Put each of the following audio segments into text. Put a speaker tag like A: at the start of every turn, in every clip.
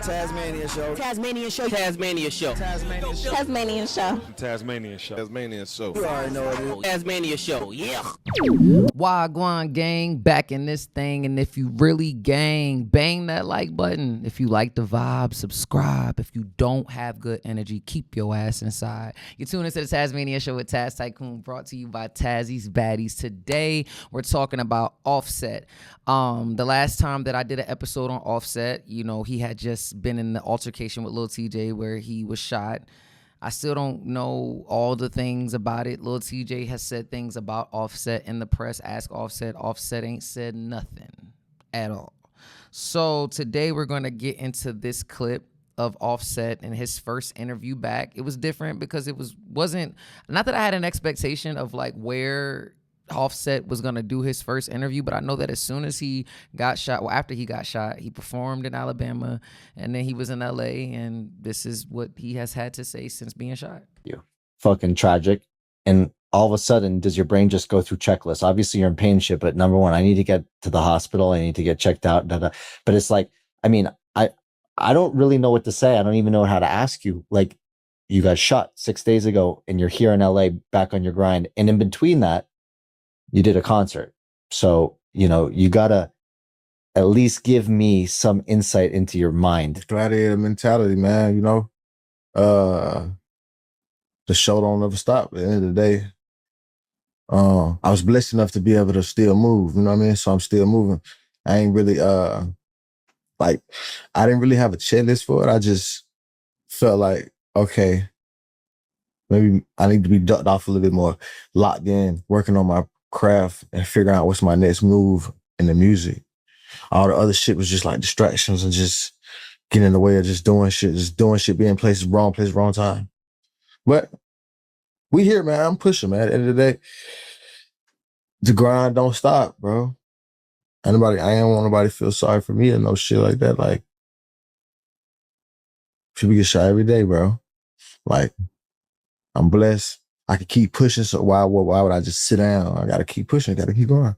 A: Tasmania show.
B: Tasmania show.
A: Tasmania show.
B: Tasmanian show.
C: Tasmanian show.
D: Tasmanian show.
A: You already know what it is. Tasmania show. Yeah.
E: Wagwan gang, back in this thing. And if you really gang, bang that like button. If you like the vibe, subscribe. If you don't have good energy, keep your ass inside. You're tuning into the Tasmania show with Taz Tikoon, brought to you by Tazzy's Baddies. Today, we're talking about Offset. The last time that I did an episode on Offset, you know, he had just been in the altercation with Lil Tjay where he was shot. I still don't know all the things about it. Lil Tjay has said things about Offset in the press. Ask Offset. Offset ain't said nothing at all. So today we're going to get into this clip of Offset and his first interview back. It was different because it wasn't, not that I had an expectation of like where Offset was going to do his first interview, but I know that as soon as he got shot, well, after he got shot, he performed in Alabama, and then he was in LA, and this is what he has had to say since being shot.
F: You fucking tragic. And all of a sudden, does your brain just go through checklists? Obviously, you're in pain shit, but number one, I need to get to the hospital. I need to get checked out. But it's like, I mean, I don't really know what to say. I don't even know how to ask you. Like, you got shot 6 days ago, and you're here in LA back on your grind. And in between that, you did a concert. So, you know, you gotta at least give me some insight into your mind.
D: Gladiator mentality, man. You know, the show don't ever stop. At the end of the day, I was blessed enough to be able to still move. You know what I mean? So I'm still moving. I ain't really like, I didn't really have a checklist for it. I just felt like, okay, maybe I need to be ducked off a little bit more, locked in, working on my craft and figuring out what's my next move in the music. All the other shit was just like distractions and just getting in the way of just doing shit, being places, wrong place, wrong time. But we here, man. I'm pushing, man. At the end of the day, the grind don't stop, bro. I ain't want nobody to feel sorry for me or no shit like that. Like, people get shot every day, bro. Like, I'm blessed. I could keep pushing, so why would I just sit down? I gotta keep pushing, gotta keep going.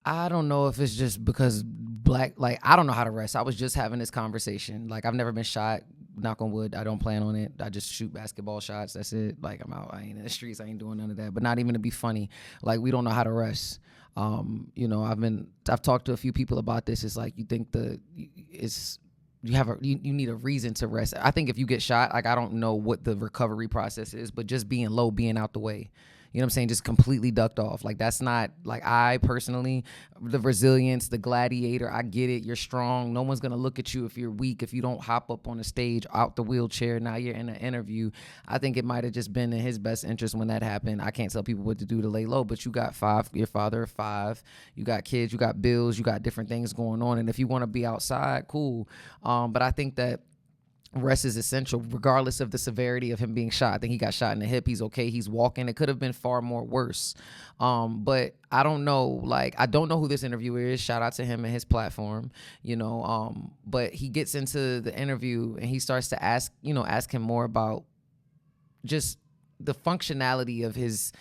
E: I don't know if it's just because I don't know how to rest. I was just having this conversation. Like, I've never been shot, knock on wood. I don't plan on it. I just shoot basketball shots. That's it. Like, I'm out. I ain't in the streets. I ain't doing none of that. But not even to be funny. Like, we don't know how to rest. You know, I've talked to a few people about this. It's like, you think you need a reason to rest. I think if you get shot, like, I don't know what the recovery process is, but just being low, being out the way. You know what I'm saying? Just completely ducked off. Like, that's not, like, I personally, the resilience, the gladiator, I get it. You're strong. No one's going to look at you if you're weak, if you don't hop up on the stage, out the wheelchair. Now you're in an interview. I think it might have just been in his best interest when that happened. I can't tell people what to do to lay low, but you got your father of 5, you got kids, you got bills, you got different things going on. And if you want to be outside, cool. But I think that rest is essential regardless of the severity of him being shot. I think he got shot in the hip. He's okay. He's walking. It could have been far more worse. But I don't know. Like, I don't know who this interviewer is. Shout out to him and his platform, you know. But he gets into the interview and he starts to ask him more about just the functionality of his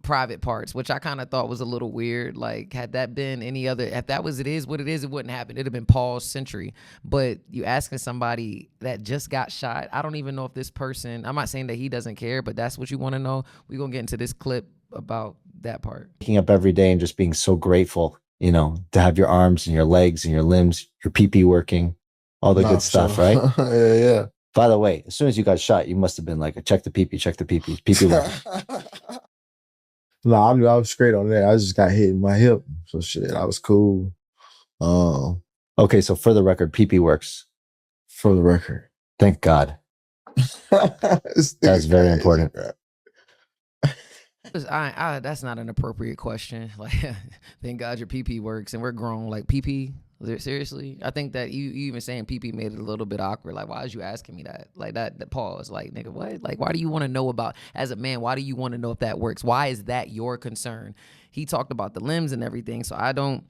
E: private parts, which I kind of thought was a little weird. Like, had that been any other, if that was it is what it is, it wouldn't happen. It'd have been Paul's century. But you asking somebody that just got shot, I don't even know if this person, I'm not saying that he doesn't care, but that's what you want to know. We're going to get into this clip about that part.
F: Waking up every day and just being so grateful, you know, to have your arms and your legs and your limbs, your pee working, all the good stuff, right?
D: Yeah.
F: By the way, as soon as you got shot, you must have been like, check the pee working.
D: No, I was straight on that. I just got hit in my hip. So shit, I was cool.
F: Okay, so for the record, PP works.
D: For the record.
F: Thank God. That's very important.
E: That's not an appropriate question. Like, thank God your PP works and we're grown. Like, PP? Seriously? I think that you even saying PP made it a little bit awkward. Like, why is you asking me that? Like, that pause. Like, nigga, what? Like, why do you want to know about, as a man, why do you want to know if that works? Why is that your concern? He talked about the limbs and everything. So I don't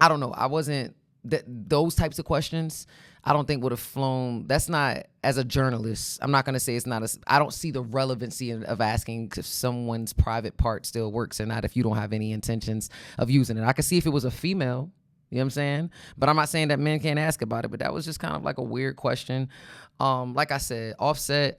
E: know. I wasn't, those types of questions, I don't think would have flown. That's not, as a journalist, I'm not going to say it's not, I don't see the relevancy of asking if someone's private part still works or not if you don't have any intentions of using it. I could see if it was a female, You know what I'm saying? But I'm not saying that men can't ask about it, but that was just kind of like a weird question. Like I said, Offset,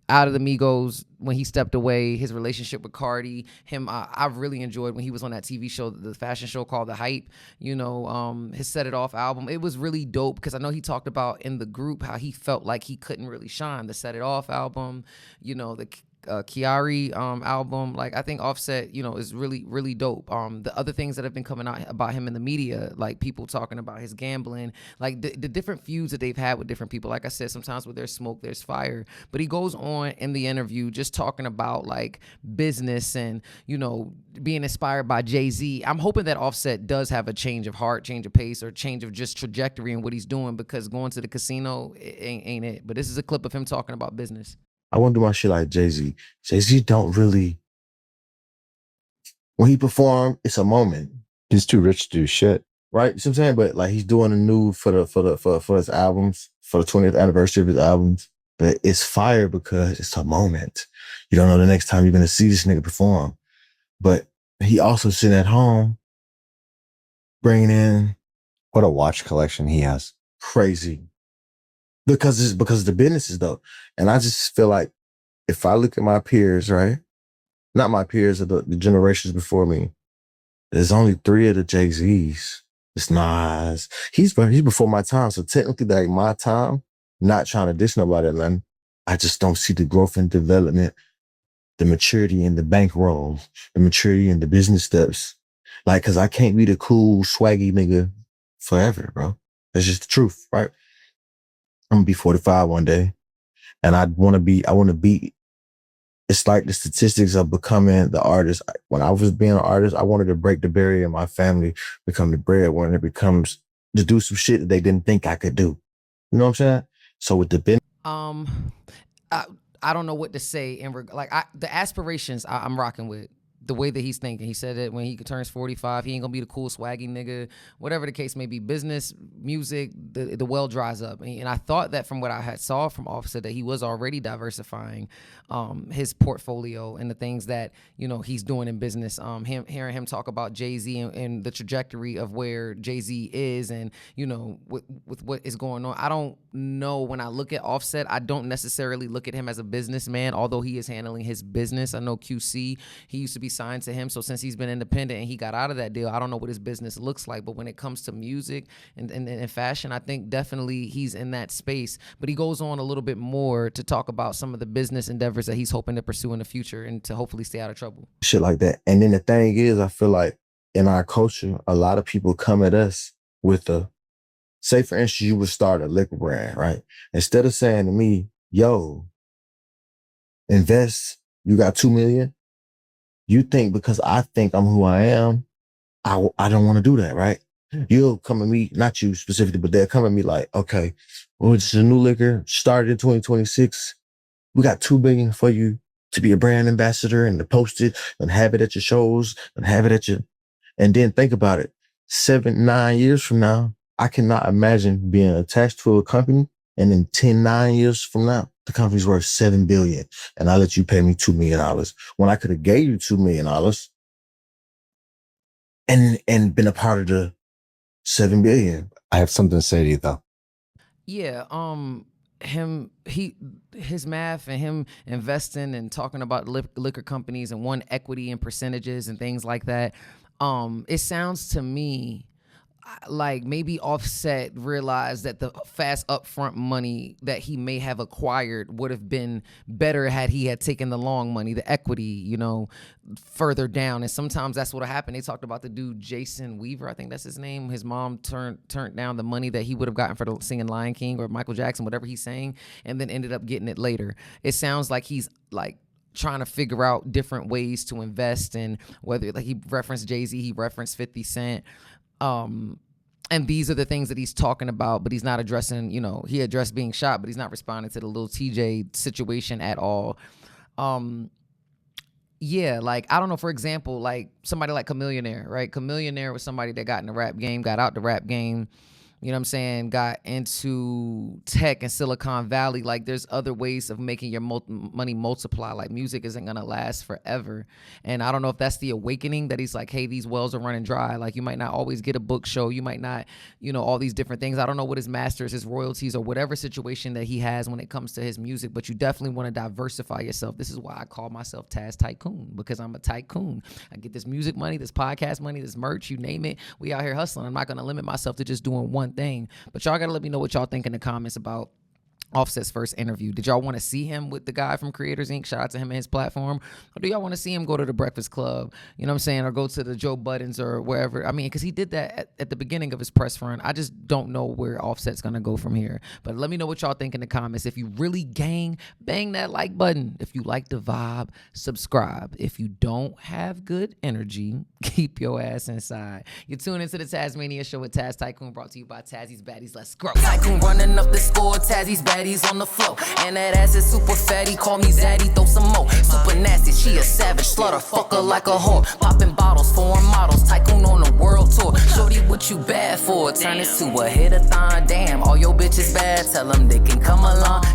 E: out of the Migos, when he stepped away, his relationship with Cardi, him, I really enjoyed when he was on that TV show, the fashion show called The Hype. You know, his Set It Off album, it was really dope because I know he talked about in the group how he felt like he couldn't really shine. The Set It Off album, you know, the Kiari album, like I think Offset, you know, is really really dope. The other things that have been coming out about him in the media, like people talking about his gambling, like the different feuds that they've had with different people. Like I said, sometimes where there's smoke there's fire, but he goes on in the interview just talking about like business and, you know, being inspired by Jay-Z. I'm hoping that Offset does have a change of heart, change of pace, or change of just trajectory in what he's doing, because going to the casino ain't it. But this is a clip of him talking about business.
D: I want to do my shit like Jay-Z. Jay-Z don't really, when he perform, it's a moment.
F: He's too rich to do shit.
D: Right? You see what I'm saying? But like he's doing a new for his albums, for the 20th anniversary of his albums. But it's fire because it's a moment. You don't know the next time you're gonna see this nigga perform. But he also sitting at home, bringing in
F: What a watch collection he has.
D: crazy. Because of the businesses though. And I just feel like if I look at my peers, right? Not my peers, of the generations before me, there's only 3 of the Jay-Z's. It's Nas. He's before my time. So technically, like my time, not trying to diss nobody, Atlanta. I just don't see the growth and development, the maturity in the bankroll, the maturity in the business steps. Like, cause I can't be the cool, swaggy nigga forever, bro. That's just the truth, right? I'm gonna be 45 one day. And I want to be, it's like the statistics of becoming the artist. When I was being an artist, I wanted to break the barrier in my family, become the breadwinner, becomes to do some shit that they didn't think I could do. You know what I'm saying? So with the business,
E: I don't know what to say the aspirations I'm rocking with. The way that he's thinking. He said that when he turns 45, he ain't gonna be the cool swaggy nigga, whatever the case may be. Business, music, the well dries up. And I thought that from what I had saw from Offset that he was already diversifying his portfolio and the things that, you know, he's doing in business. Hearing him talk about Jay-Z and the trajectory of where Jay-Z is and, you know, with what is going on. I don't know, when I look at Offset, I don't necessarily look at him as a businessman, although he is handling his business. I know QC, he used to be signed to him. So since he's been independent and he got out of that deal, I don't know what his business looks like. But when it comes to music and fashion, I think definitely he's in that space. But he goes on a little bit more to talk about some of the business endeavors that he's hoping to pursue in the future and to hopefully stay out of trouble.
D: shit like that. And then the thing is, I feel like in our culture, a lot of people come at us with say for instance, you would start a liquor brand, right? Instead of saying to me, yo, invest, you got 2 million. You think because I think I'm who I am, I don't want to do that, right? You'll come at me, not you specifically, but they'll come at me like, okay, well, it's a new liquor, started in 2026. We got 2 billion for you to be a brand ambassador and to post it and have it at your shows and have it at your, and then think about it. 7-9 years from now, I cannot imagine being attached to a company and then 9 years from now, the company's worth 7 billion and I let you pay me $2 million when I could have gave you $2 million and been a part of the 7 billion.
F: I have something to say to you though.
E: Yeah, his math and him investing and talking about liquor companies and equity and percentages and things like that. It sounds to me like maybe Offset realized that the fast upfront money that he may have acquired would have been better had he had taken the long money, the equity, you know, further down. And sometimes that's what happened. They talked about the dude Jason Weaver, I think that's his name. His mom turned down the money that he would have gotten for singing Lion King or Michael Jackson, whatever he's saying, and then ended up getting it later. It sounds like he's like trying to figure out different ways to invest, and whether, like, he referenced Jay-Z, he referenced 50 Cent. And these are the things that he's talking about, but he's not addressing, you know, he addressed being shot, but he's not responding to the Lil Tjay situation at all. Yeah, like, I don't know, for example, like somebody like Chamillionaire, right? Chamillionaire was somebody that got in the rap game, got out the rap game, you know what I'm saying, got into tech and Silicon Valley. Like, there's other ways of making your money multiply. Like, music isn't going to last forever. And I don't know if that's the awakening that he's like, hey, these wells are running dry. Like, you might not always get a book show. You might not, you know, all these different things. I don't know what his masters, his royalties, or whatever situation that he has when it comes to his music, but you definitely want to diversify yourself. This is why I call myself Taz Tikoon, because I'm a tycoon. I get this music money, this podcast money, this merch, you name it. We out here hustling. I'm not going to limit myself to just doing one thing. But y'all got to let me know what y'all think in the comments about Offset's first interview. Did y'all want to see him with the guy from Creators Inc.? Shout out to him and his platform. Or do y'all want to see him go to the Breakfast Club, you know what I'm saying, or go to the Joe Buttons or wherever? I mean, because he did that at the beginning of his press run. I just don't know where Offset's going to go from here. But let me know what y'all think in the comments. If you really gang, bang that like button. If you like the vibe, subscribe. If you don't have good energy, keep your ass inside. You're tuning into the Tasmania Show with Taz Tikoon, brought to you by Tazzy's Baddies. Let's grow.
C: Tikoon running up the score, Tazzy's Baddies on the floor. And that ass is super fatty, call me Zaddy, throw some more. Super nasty, she a savage, slaughter, fuck her like a whore. Popping bottles, foreign models, Tikoon on the world tour. Shorty, what you bad for? Turn this to a hit-a-thon, damn, all your bitches bad, tell them they can come along.